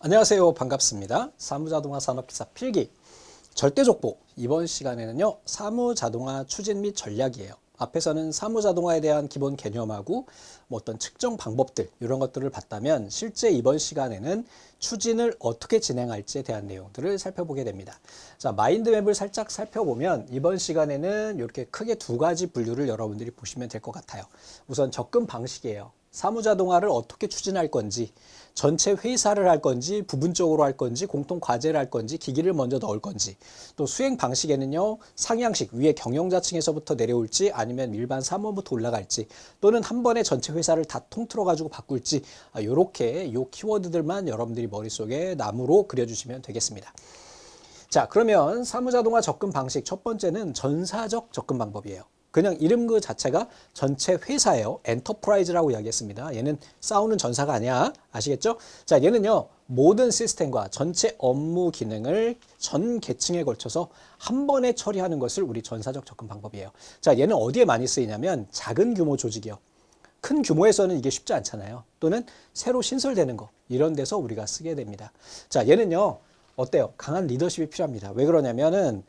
안녕하세요. 반갑습니다. 사무자동화 산업기사 필기 절대족보. 이번 시간에는요, 사무자동화 추진 및 전략이에요. 앞에서는 사무자동화에 대한 기본 개념하고 뭐 어떤 측정 방법들 이런 것들을 봤다면 실제 이번 시간에는 추진을 어떻게 진행할지에 대한 내용들을 살펴보게 됩니다. 자, 마인드맵을 살짝 살펴보면 이번 시간에는 이렇게 크게 두 가지 분류를 여러분들이 보시면 될 것 같아요. 우선 접근 방식이에요. 사무자동화를 어떻게 추진할 건지, 전체 회사를 할 건지, 부분적으로 할 건지, 공통 과제를 할 건지, 기기를 먼저 넣을 건지, 또 수행 방식에는요, 상향식, 위에 경영자층에서부터 내려올지, 아니면 일반 사무부터 올라갈지, 또는 한 번에 전체 회사를 다 통틀어 가지고 바꿀지, 요렇게 요 키워드들만 여러분들이 머릿속에 나무로 그려주시면 되겠습니다. 자, 그러면 사무자동화 접근 방식 첫 번째는 전사적 접근 방법이에요. 그냥 이름 그 자체가 전체 회사예요. 엔터프라이즈라고 이야기했습니다. 얘는 싸우는 전사가 아니야. 아시겠죠? 자, 얘는요, 모든 시스템과 전체 업무 기능을 전 계층에 걸쳐서 한 번에 처리하는 것을 우리 전사적 접근 방법이에요. 자, 얘는 어디에 많이 쓰이냐면 작은 규모 조직이요. 큰 규모에서는 이게 쉽지 않잖아요. 또는 새로 신설되는 거, 이런 데서 우리가 쓰게 됩니다. 자, 얘는요, 어때요? 강한 리더십이 필요합니다. 왜 그러냐면은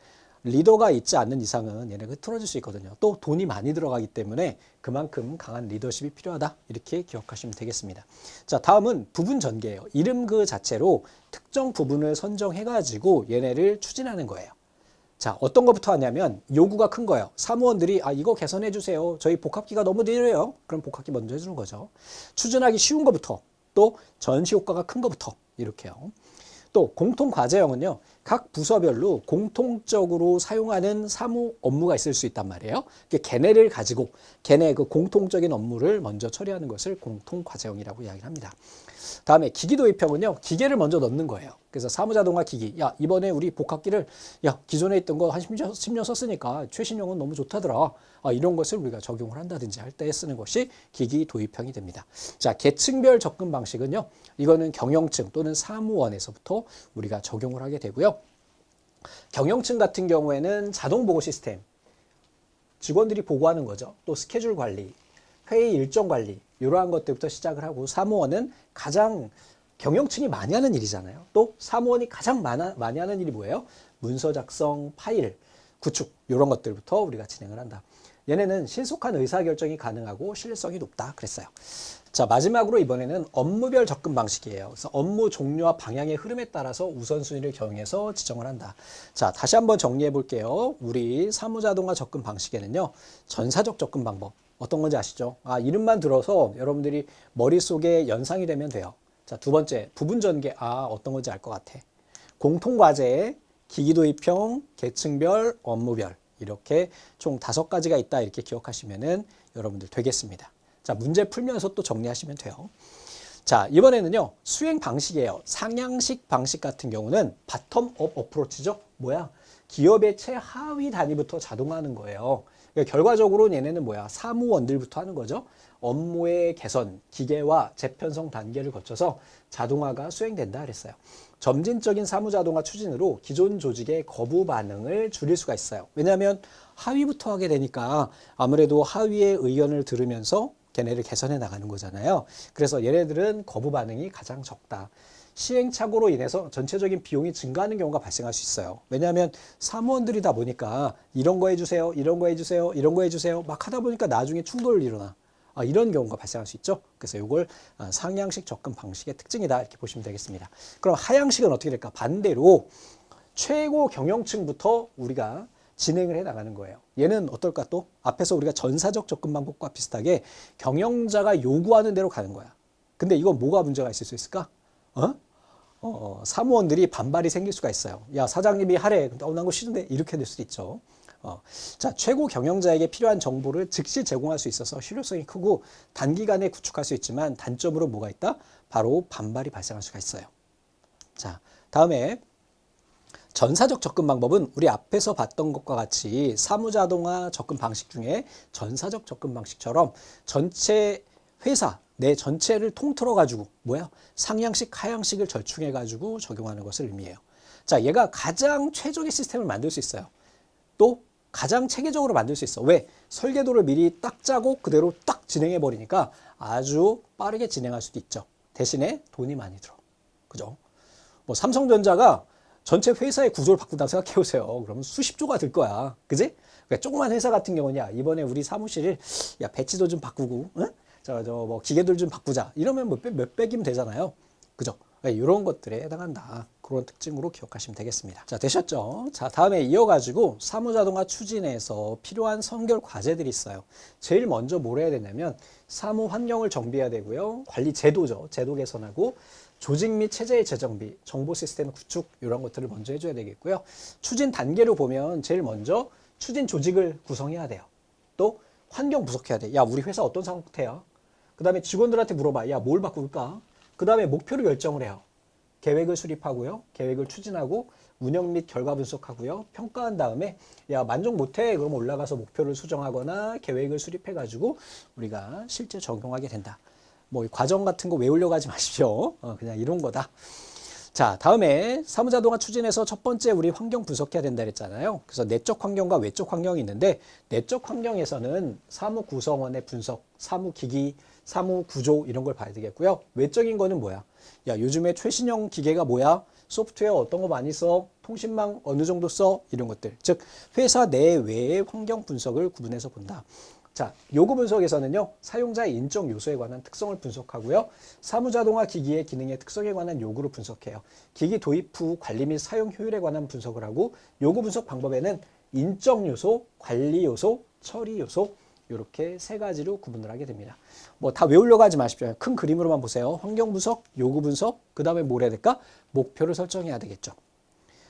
리더가 있지 않는 이상은 얘네가 흐트러질 수 있거든요. 또 돈이 많이 들어가기 때문에 그만큼 강한 리더십이 필요하다. 이렇게 기억하시면 되겠습니다. 자, 다음은 부분 전개예요. 이름 그 자체로 특정 부분을 선정해가지고 얘네를 추진하는 거예요. 자, 어떤 것부터 하냐면 요구가 큰 거예요. 사무원들이 이거 개선해 주세요. 저희 복합기가 너무 느려요. 그럼 복합기 먼저 해주는 거죠. 추진하기 쉬운 것부터, 또 전시 효과가 큰 것부터 이렇게요. 또 공통과제형은요, 각 부서별로 공통적으로 사용하는 사무 업무가 있을 수 있단 말이에요. 걔네를 가지고 걔네 그 공통적인 업무를 먼저 처리하는 것을 공통과제형이라고 이야기를 합니다. 다음에 기기 도입형은요, 기계를 먼저 넣는 거예요. 그래서 사무자동화 기기, 야, 이번에 우리 복합기를, 야, 기존에 있던 거 한 10년 썼으니까 최신형은 너무 좋다더라. 이런 것을 우리가 적용을 한다든지 할 때 쓰는 것이 기기 도입형이 됩니다. 자, 계층별 접근 방식은요, 이거는 경영층 또는 사무원에서부터 우리가 적용을 하게 되고요. 경영층 같은 경우에는 자동 보고 시스템, 직원들이 보고하는 거죠. 또 스케줄 관리, 회의 일정 관리, 이러한 것들부터 시작을 하고, 사무원은 가장 경영층이 많이 하는 일이잖아요. 또 사무원이 가장 많이 하는 일이 뭐예요? 문서 작성, 파일, 구축, 이런 것들부터 우리가 진행을 한다. 얘네는 신속한 의사결정이 가능하고 신뢰성이 높다 그랬어요. 자, 마지막으로 이번에는 업무별 접근 방식이에요. 그래서 업무 종류와 방향의 흐름에 따라서 우선순위를 정해서 지정을 한다. 자, 다시 한번 정리해 볼게요. 우리 사무자동화 접근 방식에는요, 전사적 접근 방법, 어떤 건지 아시죠? 이름만 들어서 여러분들이 머릿속에 연상이 되면 돼요. 자, 두 번째, 부분 전개. 어떤 건지 알 것 같아. 공통과제, 기기도입형, 계층별, 업무별. 이렇게 총 5가지가 있다. 이렇게 기억하시면은 여러분들 되겠습니다. 자, 문제 풀면서 또 정리하시면 돼요. 자, 이번에는요, 수행 방식이에요. 상향식 방식 같은 경우는 바텀업 어프로치죠. 뭐야? 기업의 최하위 단위부터 자동화하는 거예요. 그러니까 결과적으로 얘네는 뭐야? 사무원들부터 하는 거죠. 업무의 개선, 기계화, 재편성 단계를 거쳐서 자동화가 수행된다 그랬어요. 점진적인 사무자동화 추진으로 기존 조직의 거부 반응을 줄일 수가 있어요. 왜냐하면 하위부터 하게 되니까 아무래도 하위의 의견을 들으면서 걔네를 개선해 나가는 거잖아요. 그래서 얘네들은 거부 반응이 가장 적다. 시행착오로 인해서 전체적인 비용이 증가하는 경우가 발생할 수 있어요. 왜냐하면 사무원들이다 보니까 이런 거 해주세요, 이런 거 해주세요, 이런 거 해주세요 막 하다 보니까 나중에 충돌이 일어나. 이런 경우가 발생할 수 있죠. 그래서 이걸 상향식 접근 방식의 특징이다 이렇게 보시면 되겠습니다. 그럼 하향식은 어떻게 될까? 반대로 최고 경영층부터 우리가 진행을 해 나가는 거예요. 얘는 어떨까? 또 앞에서 우리가 전사적 접근 방법과 비슷하게 경영자가 요구하는 대로 가는 거야. 근데 이건 뭐가 문제가 있을 수 있을까? 사무원들이 반발이 생길 수가 있어요. 야, 사장님이 하래. 근데 난 거 싫은데 이렇게 될 수도 있죠. 자, 최고 경영자에게 필요한 정보를 즉시 제공할 수 있어서 실효성이 크고 단기간에 구축할 수 있지만 단점으로 뭐가 있다? 바로 반발이 발생할 수가 있어요. 자, 다음에 전사적 접근 방법은 우리 앞에서 봤던 것과 같이 사무자동화 접근 방식 중에 전사적 접근 방식처럼 전체 회사 내 전체를 통틀어 가지고 뭐야? 상향식, 하향식을 절충해 가지고 적용하는 것을 의미해요. 자, 얘가 가장 최적의 시스템을 만들 수 있어요. 또 가장 체계적으로 만들 수 있어. 왜? 설계도를 미리 딱 짜고 그대로 딱 진행해 버리니까 아주 빠르게 진행할 수도 있죠. 대신에 돈이 많이 들어. 그죠? 뭐 삼성전자가 전체 회사의 구조를 바꾼다고 생각해 보세요. 그러면 수십 조가 들 거야. 그지? 그러니까 조그만 회사 같은 경우는 야, 이번에 우리 사무실 야, 배치도 좀 바꾸고, 응? 뭐 기계들 좀 바꾸자. 이러면 뭐 몇백이면 되잖아요. 그죠? 이런 것들에 해당한다. 그런 특징으로 기억하시면 되겠습니다. 자, 되셨죠? 자, 다음에 이어가지고 사무자동화 추진에서 필요한 선결 과제들이 있어요. 제일 먼저 뭘 해야 되냐면 사무 환경을 정비해야 되고요. 관리 제도죠. 제도 개선하고 조직 및 체제의 재정비, 정보 시스템 구축 이런 것들을 먼저 해줘야 되겠고요. 추진 단계로 보면 제일 먼저 추진 조직을 구성해야 돼요. 또 환경 분석해야 돼. 야, 우리 회사 어떤 상태야? 그 다음에 직원들한테 물어봐. 야, 뭘 바꿀까? 그 다음에 목표를 결정을 해요. 계획을 수립하고요. 계획을 추진하고 운영 및 결과 분석하고요. 평가한 다음에 야, 만족 못해. 그럼 올라가서 목표를 수정하거나 계획을 수립해가지고 우리가 실제 적용하게 된다. 뭐 과정 같은 거 외우려고 하지 마십시오. 그냥 이런 거다. 자, 다음에 사무자동화 추진에서 첫 번째 우리 환경 분석해야 된다 그랬잖아요. 그래서 내적 환경과 외적 환경이 있는데 내적 환경에서는 사무 구성원의 분석, 사무 기기, 사무 구조 이런 걸 봐야 되겠고요. 외적인 거는 뭐야? 야, 요즘에 최신형 기계가 뭐야? 소프트웨어 어떤 거 많이 써? 통신망 어느 정도 써? 이런 것들. 즉 회사 내외의 환경 분석을 구분해서 본다. 자, 요구 분석에서는요, 사용자의 인적 요소에 관한 특성을 분석하고요, 사무자동화 기기의 기능의 특성에 관한 요구를 분석해요. 기기 도입 후 관리 및 사용 효율에 관한 분석을 하고, 요구 분석 방법에는 인적 요소, 관리 요소, 처리 요소, 이렇게 세 가지로 구분을 하게 됩니다. 뭐 다 외우려고 하지 마십시오. 큰 그림으로만 보세요. 환경 분석, 요구 분석, 그 다음에 뭘 해야 될까? 목표를 설정해야 되겠죠.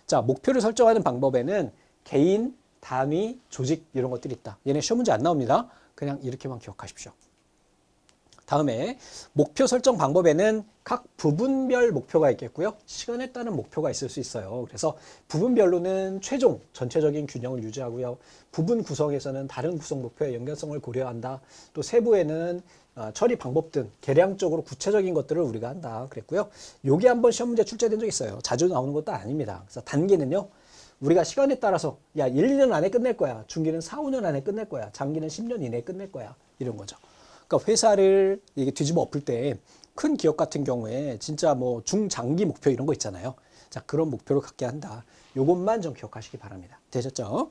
자, 목표를 설정하는 방법에는 개인, 단위, 조직 이런 것들이 있다. 얘네 시험 문제 안 나옵니다. 그냥 이렇게만 기억하십시오. 다음에 목표 설정 방법에는 각 부분별 목표가 있겠고요. 시간에 따른 목표가 있을 수 있어요. 그래서 부분별로는 최종 전체적인 균형을 유지하고요. 부분 구성에서는 다른 구성 목표의 연결성을 고려한다. 또 세부에는 처리 방법 등 계량적으로 구체적인 것들을 우리가 한다 그랬고요. 요게 한번 시험 문제 출제된 적 있어요. 자주 나오는 것도 아닙니다. 그래서 단계는요. 우리가 시간에 따라서 야 1, 2년 안에 끝낼 거야. 중기는 4, 5년 안에 끝낼 거야. 장기는 10년 이내에 끝낼 거야. 이런 거죠. 그러니까 회사를 이게 뒤집어 엎을 때 큰 기업 같은 경우에 진짜 뭐 중장기 목표 이런 거 있잖아요. 자, 그런 목표를 갖게 한다. 요것만 좀 기억하시기 바랍니다. 되셨죠?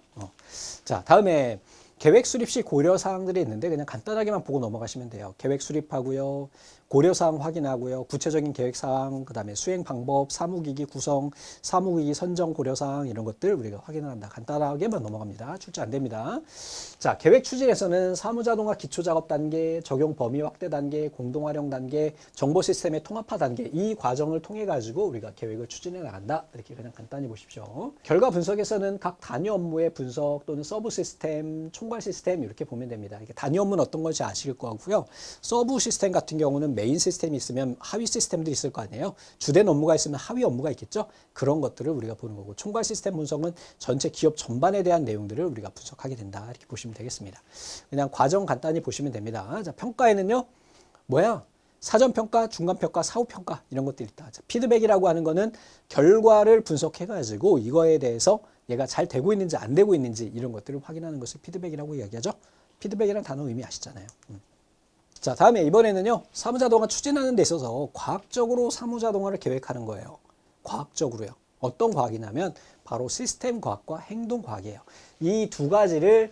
자, 다음에 계획 수립 시 고려 사항들이 있는데 그냥 간단하게만 보고 넘어가시면 돼요. 계획 수립하고요. 고려 사항 확인하고요. 구체적인 계획 사항, 그다음에 수행 방법, 사무기기 구성, 사무기기 선정 고려 사항 이런 것들 우리가 확인을 한다. 간단하게만 넘어갑니다. 출제 안 됩니다. 자, 계획 추진에서는 사무자동화 기초 작업 단계, 적용 범위 확대 단계, 공동 활용 단계, 정보 시스템의 통합화 단계 이 과정을 통해 가지고 우리가 계획을 추진해 나간다. 이렇게 그냥 간단히 보십시오. 결과 분석에서는 각 단위 업무의 분석 또는 서브 시스템, 총괄 시스템 이렇게 보면 됩니다. 단위 업무는 어떤 건지 아실 거고요. 서브 시스템 같은 경우는 메인 시스템이 있으면 하위 시스템도 있을 거 아니에요. 주된 업무가 있으면 하위 업무가 있겠죠. 그런 것들을 우리가 보는 거고 총괄 시스템 분석은 전체 기업 전반에 대한 내용들을 우리가 분석하게 된다. 이렇게 보시면 되겠습니다. 그냥 과정 간단히 보시면 됩니다. 자, 평가에는요. 뭐야? 사전평가, 중간평가, 사후평가 이런 것들이 있다. 자, 피드백이라고 하는 거는 결과를 분석해가지고 이거에 대해서 얘가 잘 되고 있는지 안 되고 있는지 이런 것들을 확인하는 것을 피드백이라고 이야기하죠. 피드백이라는 단어 의미 아시잖아요. 자, 다음에 이번에는요. 사무자동화 추진하는 데 있어서 과학적으로 사무자동화를 계획하는 거예요. 과학적으로요. 어떤 과학이냐면 바로 시스템 과학과 행동 과학이에요. 이 두 가지를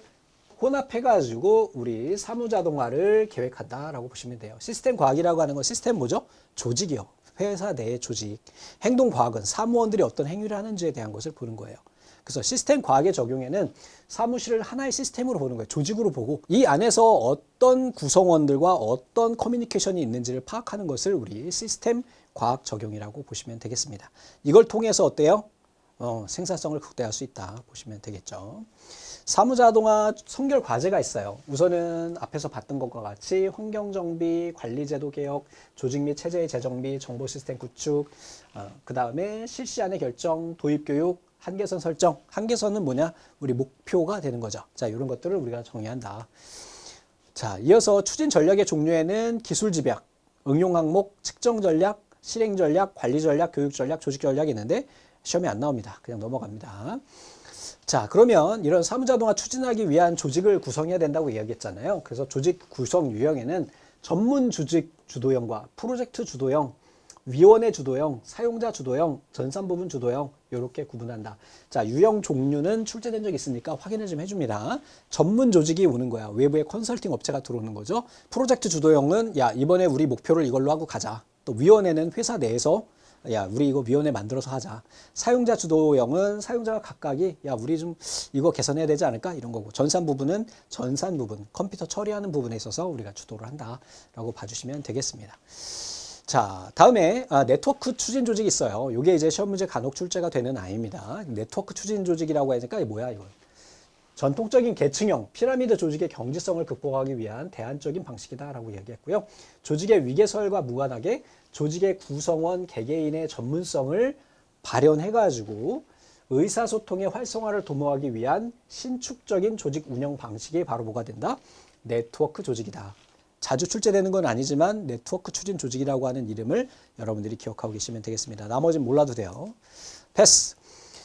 혼합해가지고 우리 사무자동화를 계획한다라고 보시면 돼요. 시스템 과학이라고 하는 건 시스템 뭐죠? 조직이요. 회사 내의 조직. 행동 과학은 사무원들이 어떤 행위를 하는지에 대한 것을 보는 거예요. 그래서 시스템 과학의 적용에는 사무실을 하나의 시스템으로 보는 거예요. 조직으로 보고 이 안에서 어떤 구성원들과 어떤 커뮤니케이션이 있는지를 파악하는 것을 우리 시스템 과학 적용이라고 보시면 되겠습니다. 이걸 통해서 어때요? 생산성을 극대화할 수 있다 보시면 되겠죠. 사무자동화 선결 과제가 있어요. 우선은 앞에서 봤던 것과 같이 환경정비, 관리제도 개혁, 조직 및 체제의 재정비, 정보 시스템 구축, 그 다음에 실시안의 결정, 도입교육, 한계선 설정. 한계선은 뭐냐? 우리 목표가 되는 거죠. 자, 이런 것들을 우리가 정의해야 한다. 자, 이어서 추진 전략의 종류에는 기술 집약, 응용 항목, 측정 전략, 실행 전략, 관리 전략, 교육 전략, 조직 전략이 있는데 시험에 안 나옵니다. 그냥 넘어갑니다. 자, 그러면 이런 사무자동화 추진하기 위한 조직을 구성해야 된다고 이야기했잖아요. 그래서 조직 구성 유형에는 전문 조직 주도형과 프로젝트 주도형, 위원회 주도형, 사용자 주도형, 전산 부분 주도형 이렇게 구분한다. 자, 유형 종류는 출제된 적 있으니까 확인을 좀 해줍니다. 전문 조직이 오는 거야. 외부의 컨설팅 업체가 들어오는 거죠. 프로젝트 주도형은 야 이번에 우리 목표를 이걸로 하고 가자. 또 위원회는 회사 내에서 야 우리 이거 위원회 만들어서 하자. 사용자 주도형은 사용자가 각각이 야 우리 좀 이거 개선해야 되지 않을까 이런 거고, 전산 부분은 전산 부분, 컴퓨터 처리하는 부분에 있어서 우리가 주도를 한다라고 봐주시면 되겠습니다. 자, 다음에 네트워크 추진 조직이 있어요. 이게 이제 시험 문제 간혹 출제가 되는 아이입니다. 네트워크 추진 조직이라고 하니까 이게 뭐야 이거? 전통적인 계층형 피라미드 조직의 경직성을 극복하기 위한 대안적인 방식이다라고 얘기했고요. 조직의 위계설과 무관하게 조직의 구성원 개개인의 전문성을 발현해가지고 의사소통의 활성화를 도모하기 위한 신축적인 조직 운영 방식이 바로 뭐가 된다? 네트워크 조직이다. 자주 출제되는 건 아니지만 네트워크 추진 조직이라고 하는 이름을 여러분들이 기억하고 계시면 되겠습니다. 나머지는 몰라도 돼요. 패스.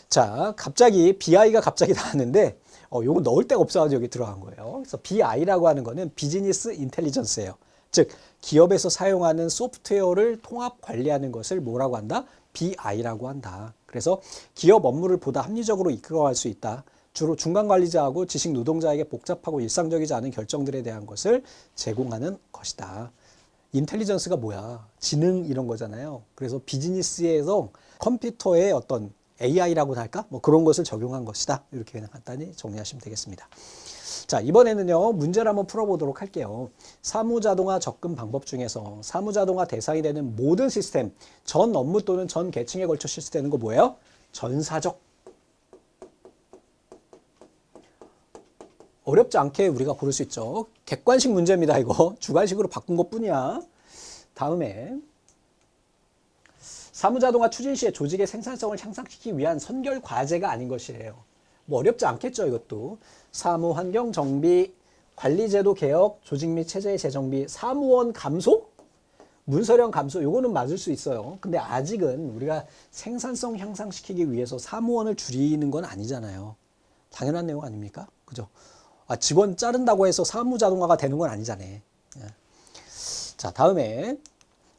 자, 갑자기 BI가 갑자기 나왔는데 요거 넣을 데가 없어가지고 여기 들어간 거예요. 그래서 BI라고 하는 거는 비즈니스 인텔리전스예요. 즉 기업에서 사용하는 소프트웨어를 통합 관리하는 것을 뭐라고 한다? BI라고 한다. 그래서 기업 업무를 보다 합리적으로 이끌어갈 수 있다. 주로 중간 관리자하고 지식 노동자에게 복잡하고 일상적이지 않은 결정들에 대한 것을 제공하는 것이다. 인텔리전스가 뭐야? 지능 이런 거잖아요. 그래서 비즈니스에서 컴퓨터의 어떤 AI라고나 할까? 뭐 그런 것을 적용한 것이다. 이렇게 그냥 간단히 정리하시면 되겠습니다. 자, 이번에는요, 문제를 한번 풀어보도록 할게요. 사무자동화 접근 방법 중에서 사무자동화 대상이 되는 모든 시스템, 전 업무 또는 전 계층에 걸쳐 실시되는 거 뭐예요? 전사적. 어렵지 않게 우리가 고를 수 있죠. 객관식 문제입니다. 이거 주관식으로 바꾼 것 뿐이야. 다음에 사무자동화 추진 시에 조직의 생산성을 향상시키기 위한 선결 과제가 아닌 것이에요. 뭐 어렵지 않겠죠. 이것도 사무 환경 정비, 관리제도 개혁, 조직 및 체제의 재정비, 사무원 감소, 문서량 감소, 요거는 맞을 수 있어요. 근데 아직은 우리가 생산성 향상시키기 위해서 사무원을 줄이는 건 아니잖아요. 당연한 내용 아닙니까? 그죠? 직원 자른다고 해서 사무자동화가 되는 건 아니잖아요. 자, 다음에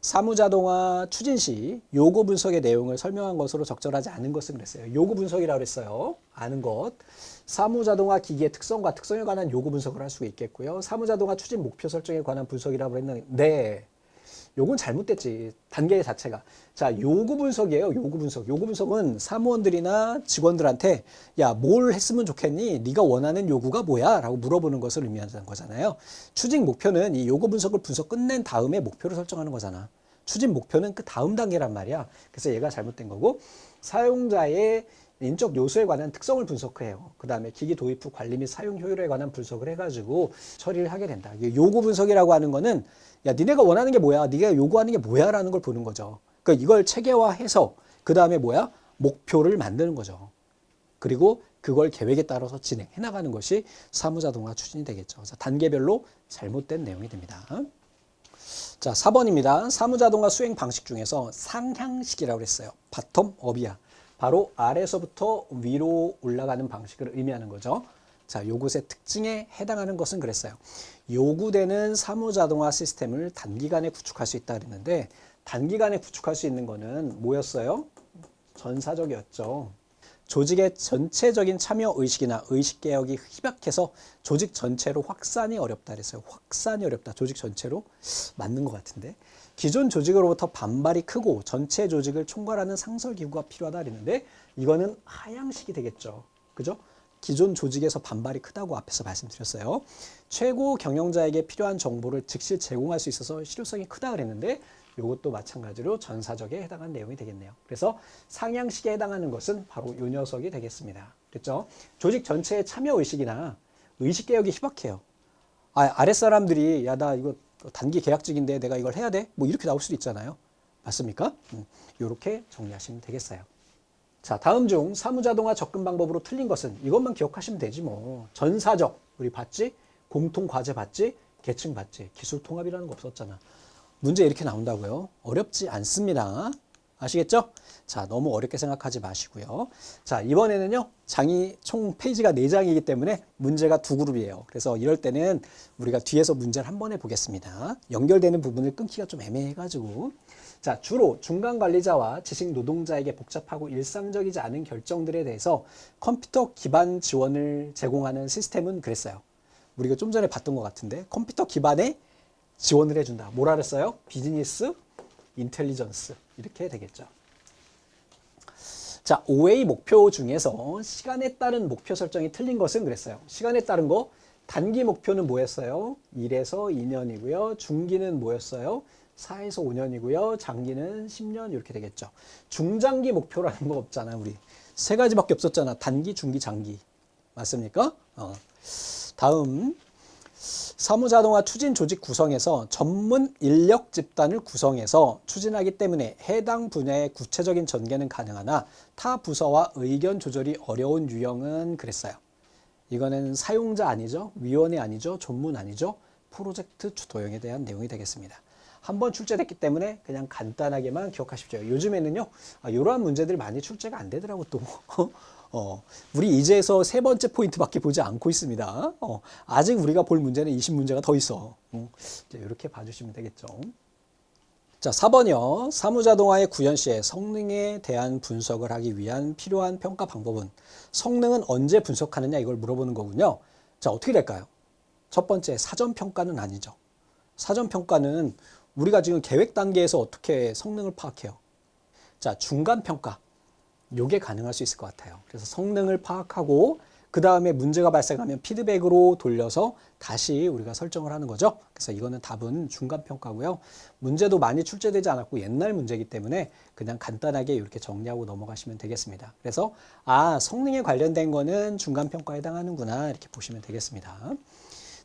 사무자동화 추진 시 요구 분석의 내용을 설명한 것으로 적절하지 않은 것은 그랬어요. 요구 분석이라고 그랬어요. 아는 것. 사무자동화 기기의 특성과 특성에 관한 요구 분석을 할 수 있겠고요. 사무자동화 추진 목표 설정에 관한 분석이라고 했는데 요건 잘못됐지. 단계 자체가. 자, 요구 분석이에요. 요구 분석. 요구 분석은 사무원들이나 직원들한테 야, 뭘 했으면 좋겠니? 네가 원하는 요구가 뭐야? 라고 물어보는 것을 의미하는 거잖아요. 추진 목표는 이 요구 분석을 끝낸 다음에 목표를 설정하는 거잖아. 추진 목표는 그 다음 단계란 말이야. 그래서 얘가 잘못된 거고, 사용자의 인적 요소에 관한 특성을 분석해요. 그 다음에 기기 도입 후 관리 및 사용 효율에 관한 분석을 해가지고 처리를 하게 된다. 요구 분석이라고 하는 거는 야, 니네가 원하는 게 뭐야? 네가 요구하는 게 뭐야? 라는 걸 보는 거죠. 그러니까 이걸 체계화해서 그 다음에 뭐야? 목표를 만드는 거죠. 그리고 그걸 계획에 따라서 진행해 나가는 것이 사무자동화 추진이 되겠죠. 그래서 단계별로 잘못된 내용이 됩니다. 자, 4번입니다. 사무자동화 수행 방식 중에서 상향식이라고 했어요. 바텀 업이야. 바로 아래서부터 위로 올라가는 방식을 의미하는 거죠. 자, 요것의 특징에 해당하는 것은 그랬어요. 요구되는 사무자동화 시스템을 단기간에 구축할 수 있다 그랬는데, 단기간에 구축할 수 있는 거는 뭐였어요? 전사적이었죠. 조직의 전체적인 참여 의식이나 의식 개혁이 희박해서 조직 전체로 확산이 어렵다 그랬어요. 확산이 어렵다. 조직 전체로 맞는 것 같은데. 기존 조직으로부터 반발이 크고 전체 조직을 총괄하는 상설기구가 필요하다 그랬는데, 이거는 하향식이 되겠죠. 그죠? 기존 조직에서 반발이 크다고 앞에서 말씀드렸어요. 최고 경영자에게 필요한 정보를 즉시 제공할 수 있어서 실효성이 크다 그랬는데, 이것도 마찬가지로 전사적에 해당한 내용이 되겠네요. 그래서 상향식에 해당하는 것은 바로 이 녀석이 되겠습니다. 그렇죠? 조직 전체의 참여 의식이나 의식 개혁이 희박해요. 아랫사람들이 야, 나 이거 단기 계약직인데 내가 이걸 해야 돼? 뭐 이렇게 나올 수도 있잖아요. 맞습니까? 이렇게 정리하시면 되겠어요. 자, 다음 중 사무자동화 접근 방법으로 틀린 것은 이것만 기억하시면 되지 뭐. 전사적, 우리 봤지? 공통과제 봤지? 계층 봤지? 기술통합이라는 거 없었잖아. 문제 이렇게 나온다고요? 어렵지 않습니다. 아시겠죠? 자, 너무 어렵게 생각하지 마시고요. 자, 이번에는요, 장이 총 페이지가 4장이기 때문에 문제가 2그룹이에요. 그래서 이럴 때는 우리가 뒤에서 문제를 한 번 해보겠습니다. 연결되는 부분을 끊기가 좀 애매해가지고. 자, 주로 중간 관리자와 지식 노동자에게 복잡하고 일상적이지 않은 결정들에 대해서 컴퓨터 기반 지원을 제공하는 시스템은 그랬어요. 우리가 좀 전에 봤던 것 같은데 컴퓨터 기반의 지원을 해준다. 뭐라 그랬어요? 비즈니스 인텔리전스 이렇게 되겠죠. 자, 5A 목표 중에서 시간에 따른 목표 설정이 틀린 것은 그랬어요. 시간에 따른 거 단기 목표는 뭐였어요? 1에서 2년이고요. 중기는 뭐였어요? 4에서 5년이고요. 장기는 10년 이렇게 되겠죠. 중장기 목표라는 거 없잖아. 우리 세 가지밖에 없었잖아. 단기, 중기, 장기. 맞습니까? 다음 사무자동화 추진 조직 구성에서 전문 인력 집단을 구성해서 추진하기 때문에 해당 분야의 구체적인 전개는 가능하나 타 부서와 의견 조절이 어려운 유형은 그랬어요. 이거는 사용자 아니죠, 위원회 아니죠, 전문 아니죠, 프로젝트 주도형에 대한 내용이 되겠습니다. 한번 출제됐기 때문에 그냥 간단하게만 기억하십시오. 요즘에는요, 이러한 문제들이 많이 출제가 안 되더라고 또. 우리 이제서 세 번째 포인트밖에 보지 않고 있습니다. 아직 우리가 볼 문제는 20문제가 더 있어. 이렇게 봐주시면 되겠죠. 자, 4번이요. 사무자동화의 구현 시에 성능에 대한 분석을 하기 위한 필요한 평가 방법은 성능은 언제 분석하느냐 이걸 물어보는 거군요. 자, 어떻게 될까요? 첫 번째, 사전평가는 아니죠. 사전평가는 우리가 지금 계획 단계에서 어떻게 성능을 파악해요? 자, 중간평가. 요게 가능할 수 있을 것 같아요. 그래서 성능을 파악하고 그 다음에 문제가 발생하면 피드백으로 돌려서 다시 우리가 설정을 하는 거죠. 그래서 이거는 답은 중간평가고요. 문제도 많이 출제되지 않았고 옛날 문제이기 때문에 그냥 간단하게 이렇게 정리하고 넘어가시면 되겠습니다. 그래서 성능에 관련된 거는 중간평가에 해당하는구나 이렇게 보시면 되겠습니다.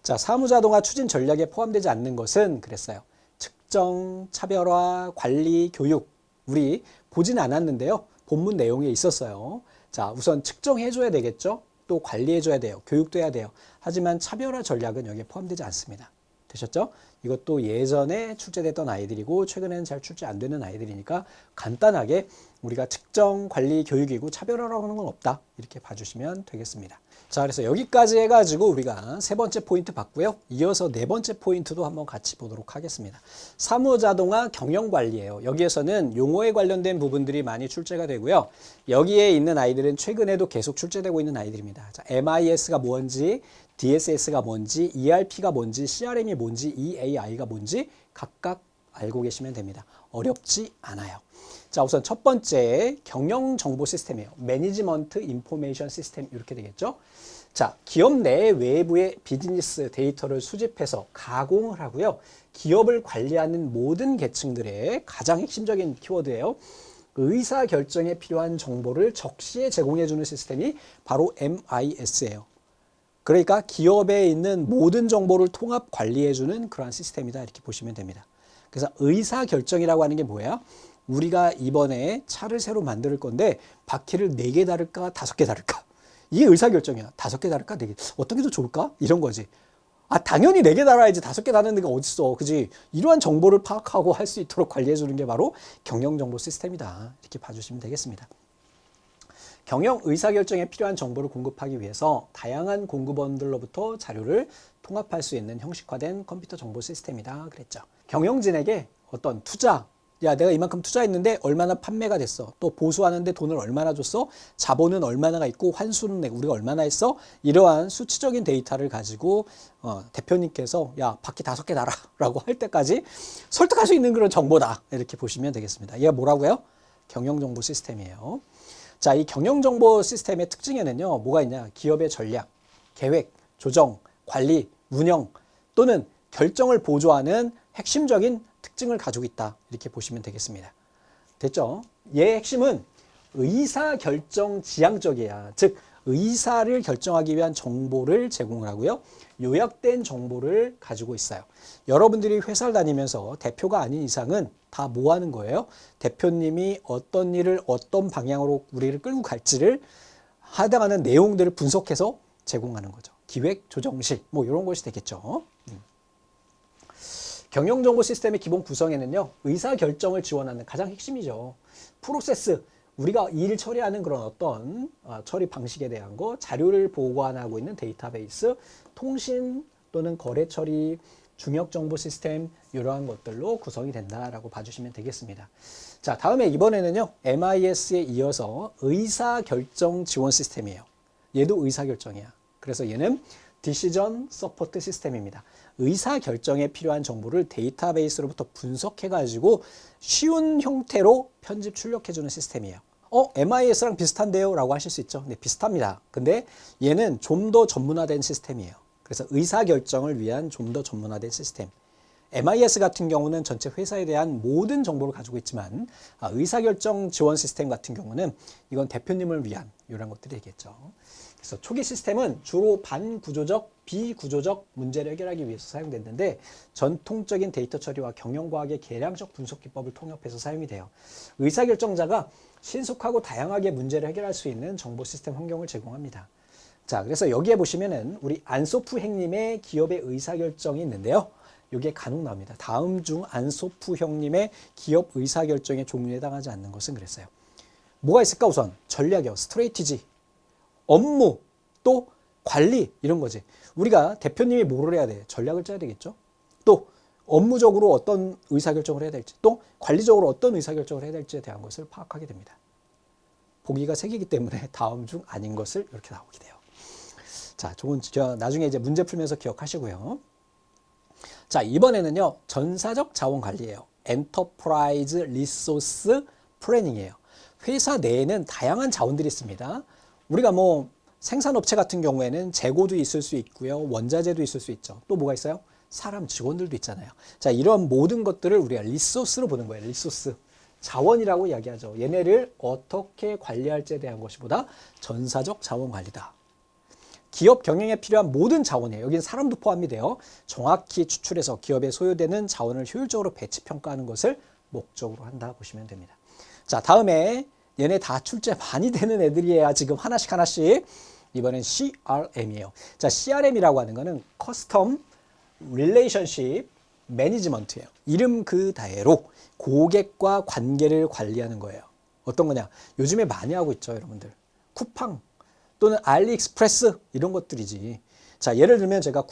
자, 사무자동화 추진 전략에 포함되지 않는 것은 그랬어요. 측정, 차별화, 관리, 교육. 우리 보진 않았는데요. 본문 내용에 있었어요. 자, 우선 측정해줘야 되겠죠. 또 관리해줘야 돼요. 교육도 해야 돼요. 하지만 차별화 전략은 여기에 포함되지 않습니다. 되셨죠? 이것도 예전에 출제됐던 아이들이고 최근에는 잘 출제 안 되는 아이들이니까 간단하게 우리가 측정, 관리, 교육이고 차별화라는 건 없다. 이렇게 봐주시면 되겠습니다. 자, 그래서 여기까지 해가지고 우리가 세 번째 포인트 봤고요. 이어서 네 번째 포인트도 한번 같이 보도록 하겠습니다. 사무자동화 경영관리예요. 여기에서는 용어에 관련된 부분들이 많이 출제가 되고요. 여기에 있는 아이들은 최근에도 계속 출제되고 있는 아이들입니다. 자, MIS가 뭔지, DSS가 뭔지, ERP가 뭔지, CRM이 뭔지, EAI가 뭔지 각각 알고 계시면 됩니다. 어렵지 않아요. 자, 우선 첫 번째 경영정보 시스템이에요. 매니지먼트 인포메이션 시스템 이렇게 되겠죠. 자, 기업 내 외부의 비즈니스 데이터를 수집해서 가공을 하고요. 기업을 관리하는 모든 계층들의 가장 핵심적인 키워드예요. 의사결정에 필요한 정보를 적시에 제공해주는 시스템이 바로 MIS예요. 그러니까 기업에 있는 모든 정보를 통합 관리해주는 그러한 시스템이다 이렇게 보시면 됩니다. 그래서 의사결정이라고 하는 게 뭐예요? 우리가 이번에 차를 새로 만들 건데 바퀴를 4개 달을까 5개 달을까? 이게 의사결정이야. 5개 달을까 4개. 어떤 게 더 좋을까? 이런 거지. 당연히 4개 달아야지 5개 다는 데가 어딨어. 그지? 이러한 정보를 파악하고 할 수 있도록 관리해주는 게 바로 경영정보 시스템이다. 이렇게 봐주시면 되겠습니다. 경영 의사결정에 필요한 정보를 공급하기 위해서 다양한 공급원들로부터 자료를 통합할 수 있는 형식화된 컴퓨터 정보 시스템이다 그랬죠. 경영진에게 어떤 투자, 야, 내가 이만큼 투자했는데 얼마나 판매가 됐어. 또 보수하는데 돈을 얼마나 줬어. 자본은 얼마나 있고 환수는 우리가 얼마나 했어. 이러한 수치적인 데이터를 가지고 대표님께서 야, 바퀴 5개 달아 라고 할 때까지 설득할 수 있는 그런 정보다. 이렇게 보시면 되겠습니다. 얘가 뭐라고요? 경영정보 시스템이에요. 자, 이 경영정보 시스템의 특징에는요, 뭐가 있냐? 기업의 전략, 계획, 조정, 관리, 운영 또는 결정을 보조하는 핵심적인 특징을 가지고 있다. 이렇게 보시면 되겠습니다. 됐죠? 얘의 핵심은 의사결정 지향적이야. 즉, 의사를 결정하기 위한 정보를 제공을 하고요. 요약된 정보를 가지고 있어요. 여러분들이 회사를 다니면서 대표가 아닌 이상은 다 뭐 하는 거예요? 대표님이 어떤 일을 어떤 방향으로 우리를 끌고 갈지를 해당하는 내용들을 분석해서 제공하는 거죠. 기획, 조정실 뭐 이런 것이 되겠죠. 경영정보 시스템의 기본 구성에는요. 의사결정을 지원하는 가장 핵심이죠. 프로세스, 우리가 일 처리하는 그런 어떤 처리 방식에 대한 거, 자료를 보관하고 있는 데이터베이스, 통신 또는 거래 처리, 중역 정보 시스템 이러한 것들로 구성이 된다라고 봐주시면 되겠습니다. 자, 다음에 이번에는요. MIS에 이어서 의사결정 지원 시스템이에요. 얘도 의사결정이야. 그래서 얘는 디시전 서포트 시스템입니다. 의사결정에 필요한 정보를 데이터베이스로부터 분석해가지고 쉬운 형태로 편집 출력해주는 시스템이에요. MIS랑 비슷한데요? 라고 하실 수 있죠. 네, 비슷합니다. 근데 얘는 좀 더 전문화된 시스템이에요. 그래서 의사결정을 위한 좀 더 전문화된 시스템. MIS 같은 경우는 전체 회사에 대한 모든 정보를 가지고 있지만 의사결정 지원 시스템 같은 경우는 이건 대표님을 위한 이런 것들이 되겠죠. 그래서 초기 시스템은 주로 반구조적, 비구조적 문제를 해결하기 위해서 사용됐는데 전통적인 데이터 처리와 경영과학의 계량적 분석 기법을 통합해서 사용이 돼요. 의사결정자가 신속하고 다양하게 문제를 해결할 수 있는 정보 시스템 환경을 제공합니다. 자, 그래서 여기에 보시면은 우리 안소프 형님의 기업의 의사결정이 있는데요. 이게 간혹 나옵니다. 다음 중 안소프 형님의 기업 의사결정의 종류에 해당하지 않는 것은 그랬어요. 뭐가 있을까? 우선 전략이요. 스트레이티지, 업무, 또 관리 이런 거지. 우리가 대표님이 뭐를 해야 돼? 전략을 짜야 되겠죠. 또 업무적으로 어떤 의사결정을 해야 될지, 또 관리적으로 어떤 의사결정을 해야 될지에 대한 것을 파악하게 됩니다. 보기가 3개이기 때문에 다음 중 아닌 것을 이렇게 나오게 돼요. 자, 좋은 나중에 이제 문제 풀면서 기억하시고요. 자, 이번에는요. 전사적 자원 관리예요. 엔터프라이즈 리소스 플래닝이에요. 회사 내에는 다양한 자원들이 있습니다. 우리가 뭐 생산업체 같은 경우에는 재고도 있을 수 있고요. 원자재도 있을 수 있죠. 또 뭐가 있어요? 사람, 직원들도 있잖아요. 자, 이런 모든 것들을 우리가 리소스로 보는 거예요. 리소스. 자원이라고 이야기하죠. 얘네를 어떻게 관리할지에 대한 것이 보다 전사적 자원 관리다. 기업 경영에 필요한 모든 자원이에요. 여기는 사람도 포함이 돼요. 정확히 추출해서 기업에 소요되는 자원을 효율적으로 배치 평가하는 것을 목적으로 한다 보시면 됩니다. 자, 다음에 얘네 다 출제 많이 되는 애들이에요. 지금 하나씩. 이번엔 CRM이에요. 자, CRM이라고 하는 거는 커스텀 릴레이션십 매니지먼트예요. 이름 그대로 고객과 관계를 관리하는 거예요. 어떤 거냐? 요즘에 많이 하고 있죠, 여러분들. 쿠팡 또는 알리익스프레스 이런 것들이지. 자, 예를 들면 제가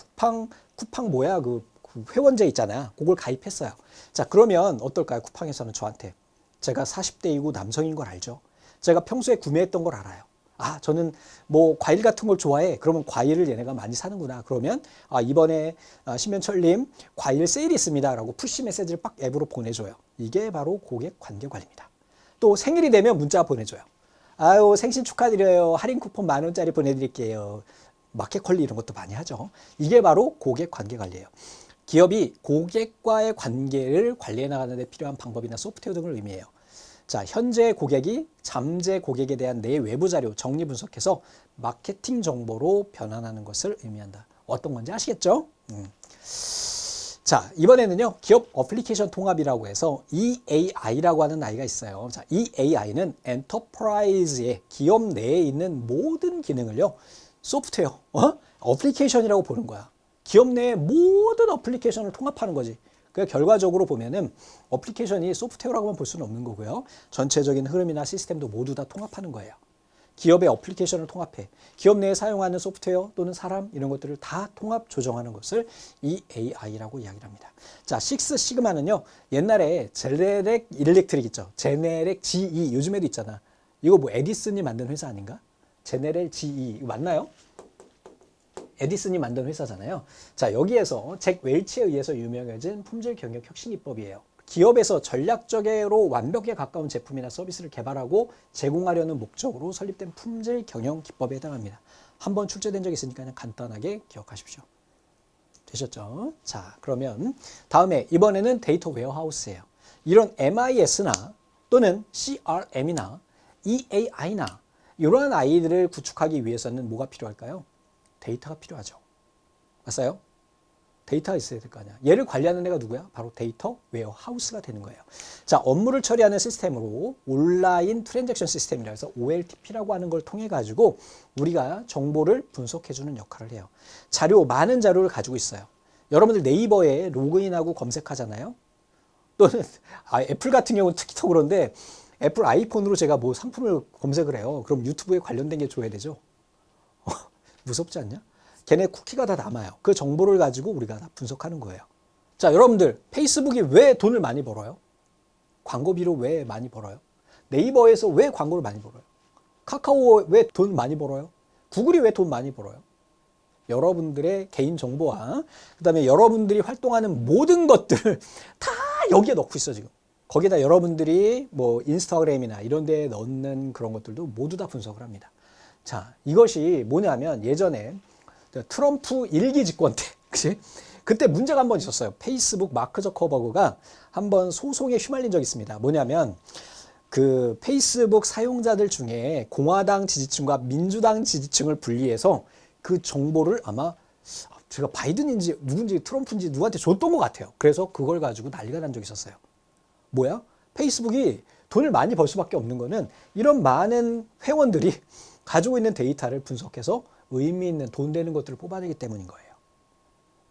쿠팡 뭐야? 그 회원제 있잖아요. 그걸 가입했어요. 자, 그러면 어떨까요? 쿠팡에서는 저한테. 제가 40대이고 남성인 걸 알죠. 제가 평소에 구매했던 걸 알아요. 아, 저는 뭐 과일 같은 걸 좋아해. 그러면 과일을 얘네가 많이 사는구나. 그러면 이번에 신면철님 과일 세일이 있습니다. 라고 푸시 메시지를 빡 앱으로 보내줘요. 이게 바로 고객 관계 관리입니다. 또 생일이 되면 문자 보내줘요. 아유, 생신 축하드려요. 할인 쿠폰 10,000원짜리 보내드릴게요. 마켓컬리 이런 것도 많이 하죠. 이게 바로 고객 관계 관리예요. 기업이 고객과의 관계를 관리해 나가는 데 필요한 방법이나 소프트웨어 등을 의미해요. 자, 현재 고객이 잠재 고객에 대한 내 외부 자료 정리 분석해서 마케팅 정보로 변환하는 것을 의미한다. 어떤 건지 아시겠죠? 자, 이번에는요. 기업 어플리케이션 통합이라고 해서 EAI라고 하는 아이가 있어요. 자, EAI는 엔터프라이즈의 기업 내에 있는 모든 기능을요. 소프트웨어, 어플리케이션이라고 보는 거야. 기업 내의 모든 어플리케이션을 통합하는 거지. 그 결과적으로 보면은 어플리케이션이 소프트웨어라고만 볼 수는 없는 거고요. 전체적인 흐름이나 시스템도 모두 다 통합하는 거예요. 기업의 어플리케이션을 통합해 기업 내에 사용하는 소프트웨어 또는 사람 이런 것들을 다 통합 조정하는 것을 EAI라고 이야기를 합니다. 자, 식스 시그마는요. 옛날에 제네렉 일렉트릭 있죠. 제네렉 GE 요즘에도 있잖아. 이거 뭐 에디슨이 만든 회사 아닌가? 제네렉 GE 이거 맞나요? 에디슨이 만든 회사잖아요. 자, 여기에서 잭 웰치에 의해서 유명해진 품질 경영 혁신 기법이에요. 기업에서 전략적으로 완벽에 가까운 제품이나 서비스를 개발하고 제공하려는 목적으로 설립된 품질 경영 기법에 해당합니다. 한번 출제된 적이 있으니까 그냥 간단하게 기억하십시오. 되셨죠? 자, 그러면 다음에 이번에는 데이터 웨어하우스예요. 이런 MIS나 또는 CRM이나 EAI나 이러한 아이들을 구축하기 위해서는 뭐가 필요할까요? 데이터가 필요하죠. 맞아요? 데이터가 있어야 될 거 아니야. 얘를 관리하는 애가 누구야? 바로 데이터 웨어하우스가 되는 거예요. 자, 업무를 처리하는 시스템으로 온라인 트랜잭션 시스템이라 해서 OLTP라고 하는 걸 통해 가지고 우리가 정보를 분석해 주는 역할을 해요. 많은 자료를 가지고 있어요. 여러분들 네이버에 로그인하고 검색하잖아요. 또는 애플 같은 경우는 특히 더 그런데 애플 아이폰으로 제가 뭐 상품을 검색을 해요. 그럼 유튜브에 관련된 게 줘야 되죠. 무섭지 않냐? 걔네 쿠키가 다 남아요. 그 정보를 가지고 우리가 다 분석하는 거예요. 자, 여러분들 페이스북이 왜 돈을 많이 벌어요? 광고비로 왜 많이 벌어요? 네이버에서 왜 광고를 많이 벌어요? 카카오 왜 돈 많이 벌어요? 구글이 왜 돈 많이 벌어요? 여러분들의 개인정보와 그 다음에 여러분들이 활동하는 모든 것들을 다 여기에 넣고 있어 지금. 거기다 여러분들이 뭐 인스타그램이나 이런 데에 넣는 그런 것들도 모두 다 분석을 합니다. 자, 이것이 뭐냐면 예전에 트럼프 일기 집권 때, 그치? 그때 문제가 한 번 있었어요. 페이스북 마크 저커버그가 한번 소송에 휘말린 적이 있습니다. 뭐냐면 그 페이스북 사용자들 중에 공화당 지지층과 민주당 지지층을 분리해서 그 정보를 아마 제가 바이든인지 누군지 트럼프인지 누구한테 줬던 것 같아요. 그래서 그걸 가지고 난리가 난 적이 있었어요. 뭐야? 페이스북이 돈을 많이 벌 수밖에 없는 거는 이런 많은 회원들이 가지고 있는 데이터를 분석해서 의미 있는 돈 되는 것들을 뽑아내기 때문인 거예요.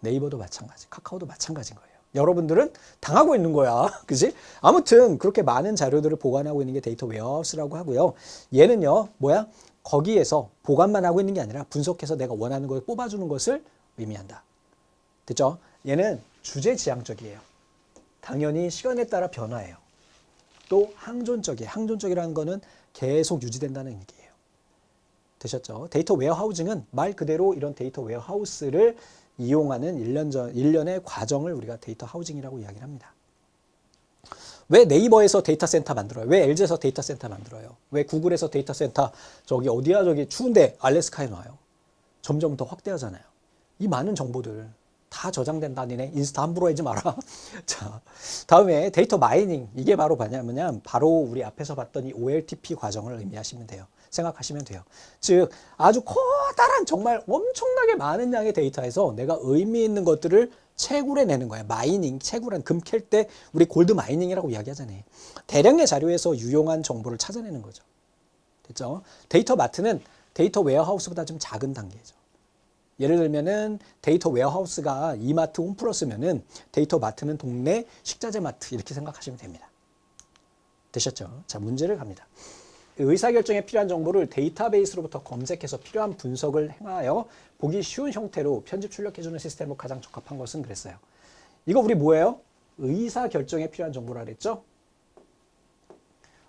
네이버도 마찬가지, 카카오도 마찬가지인 거예요. 여러분들은 당하고 있는 거야. 그지? 아무튼 그렇게 많은 자료들을 보관하고 있는 게 데이터 웨어하우스라고 하고요. 얘는요, 뭐야? 거기에서 보관만 하고 있는 게 아니라 분석해서 내가 원하는 걸 뽑아주는 것을 의미한다. 됐죠? 얘는 주제 지향적이에요. 당연히 시간에 따라 변화해요. 또 항존적이에요. 항존적이라는 거는 계속 유지된다는 얘기예요. 되셨죠? 데이터 웨어하우징은 말 그대로 이런 데이터 웨어하우스를 이용하는 일련의 과정을 우리가 데이터 하우징이라고 이야기를 합니다. 왜 네이버에서 데이터 센터 만들어요? 왜 LG에서 데이터 센터 만들어요? 왜 구글에서 데이터 센터 저기 어디야 저기 추운데 알래스카에 놔요? 점점 더 확대하잖아요. 이 많은 정보들 다 저장된다. 니네 인스타 함부로 하지 마라. 자, 다음에 데이터 마이닝. 이게 바로 뭐냐면 바로 우리 앞에서 봤던 이 OLTP 과정을 의미하시면 돼요. 생각하시면 돼요. 즉 아주 커다란 정말 엄청나게 많은 양의 데이터에서 내가 의미 있는 것들을 채굴해내는 거야. 마이닝, 채굴한 금 캘 때 우리 골드 마이닝이라고 이야기하잖아요. 대량의 자료에서 유용한 정보를 찾아내는 거죠. 됐죠? 데이터 마트는 데이터 웨어하우스보다 좀 작은 단계죠. 예를 들면은 데이터 웨어하우스가 이마트 홈플러스면은 데이터 마트는 동네 식자재 마트 이렇게 생각하시면 됩니다. 되셨죠? 자, 문제를 갑니다. 의사결정에 필요한 정보를 데이터베이스로부터 검색해서 필요한 분석을 행하여 보기 쉬운 형태로 편집 출력해주는 시스템으로 가장 적합한 것은 그랬어요. 이거 우리 뭐예요? 의사결정에 필요한 정보라 그랬죠?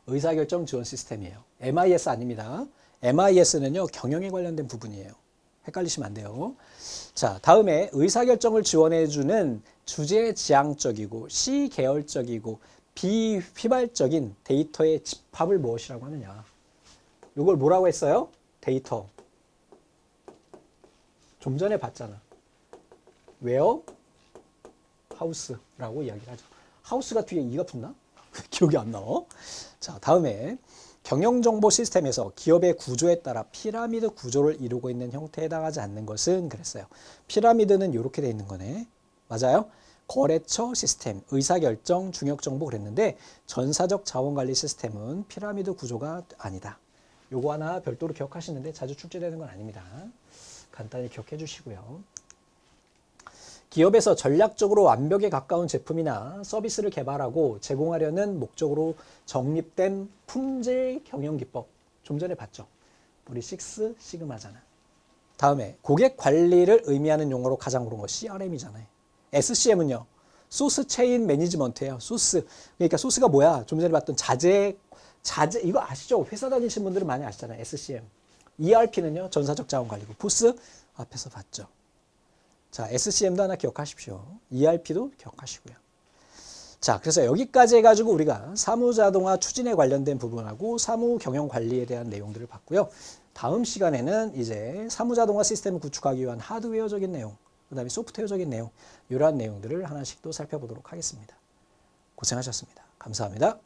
의사결정 지원 시스템이에요. MIS 아닙니다. MIS는요, 경영에 관련된 부분이에요. 헷갈리시면 안 돼요. 자, 다음에 의사결정을 지원해주는 주제지향적이고 시계열적이고 비휘발적인 데이터의 집합을 무엇이라고 하느냐. 이걸 뭐라고 했어요? 데이터. 좀 전에 봤잖아. 웨어 하우스라고 이야기를 하죠. 하우스가 뒤에 이가 붙나? 기억이 안 나. 자, 다음에 경영정보 시스템에서 기업의 구조에 따라 피라미드 구조를 이루고 있는 형태에 해당하지 않는 것은 그랬어요. 피라미드는 이렇게 돼 있는 거네. 맞아요? 거래처 시스템, 의사결정, 중요정보 그랬는데 전사적 자원관리 시스템은 피라미드 구조가 아니다. 요거 하나 별도로 기억하시는데 자주 출제되는 건 아닙니다. 간단히 기억해 주시고요. 기업에서 전략적으로 완벽에 가까운 제품이나 서비스를 개발하고 제공하려는 목적으로 정립된 품질 경영 기법. 좀 전에 봤죠. 우리 6 시그마잖아. 다음에 고객 관리를 의미하는 용어로 가장 그런 거 CRM이잖아요. SCM은요. 소스 체인 매니지먼트예요. 소스. 그러니까 소스가 뭐야? 좀 전에 봤던 자재 이거 아시죠? 회사 다니신 분들은 많이 아시잖아요. SCM. ERP는요. 전사적 자원 관리고 포스 앞에서 봤죠. 자, SCM도 하나 기억하십시오. ERP도 기억하시고요. 자, 그래서 여기까지 해가지고 우리가 사무자동화 추진에 관련된 부분하고 사무 경영 관리에 대한 내용들을 봤고요. 다음 시간에는 이제 사무자동화 시스템을 구축하기 위한 하드웨어적인 내용, 그 다음에 소프트웨어적인 내용, 이러한 내용들을 하나씩 또 살펴보도록 하겠습니다. 고생하셨습니다. 감사합니다.